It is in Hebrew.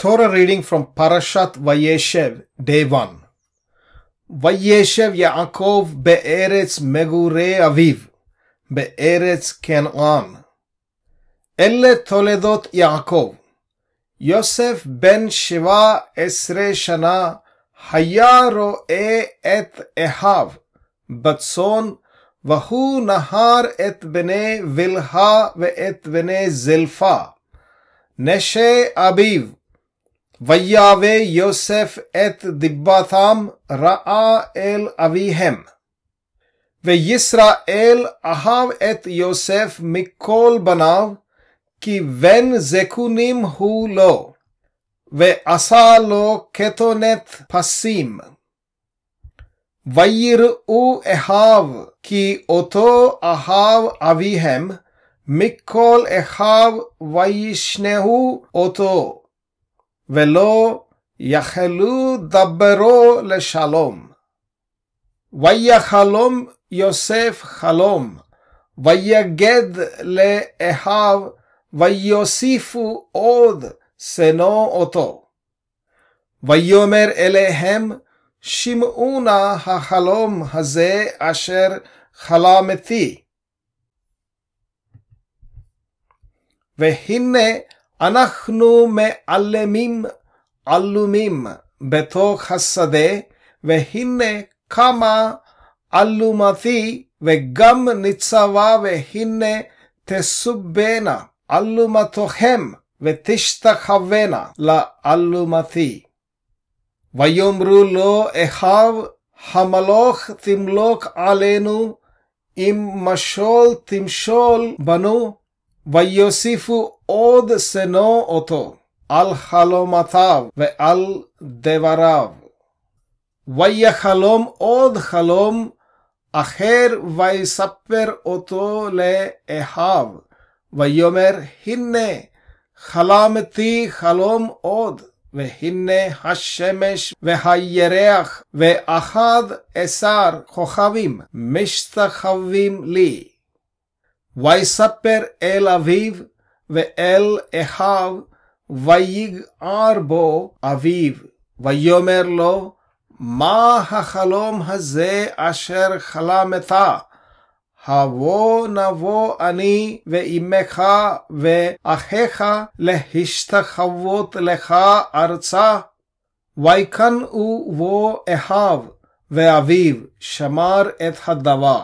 Torah reading from Parashat Vayeshev, Day 1. Vayeshev Yaakov be'eretz megurei aviv, be'eretz Ken'an. Ele toledot Yaakov. Yosef ben 17 shana haya ro'eh et Ehav batzon, vahu nahar et bnei Bilha ve'et bnei Zilfa, neshe abiv. ויהווה יוסף את דיבתם רעה אל אביהם. וישראל אהב את יוסף מכל בניו, כי בן זקונים הוא לו, ועשה לו כתונת פסים. ויראו אחיו כי אותו אהב אביהם, מכל אחיו וישנאו אותו. ולא יכלו דברו לשלום. ויחלום יוסף חלום, ויגד לאחיו, ויוסיפו עוד שנוא אותו. ויאמר אליהם, שמעו נא החלום הזה אשר חלמתי. והנה אנחנו מעלמים עלומים בתוך השדה, והנה קמה אלומתי וגם ניצבה, והנה תסובנה אלומתוכם ותשתחוונה לאלומתי. ויאמרו לו אחיו, המלוך תמלוך עלינו, אם משול תמשול בנו. ויוסיפו עוד שנוא אותו על חלומותיו ועל דבריו. ויחלום עוד חלום אחר, ויספר אותו לאחיו. ויאמר, הנה חלמתי חלום עוד, והנה השמש והירח ו11 כוכבים משתחווים לי. ויספר אל אביו ואל אחיו, ויגער בו אביו. ויאמר לו, מה החלום הזה אשר חלמת? הבוא נבוא אני ואימך ואחיך להשתחוות לך ארצה. ויקנאו בו אחיו, ואביו שמר את הדבר.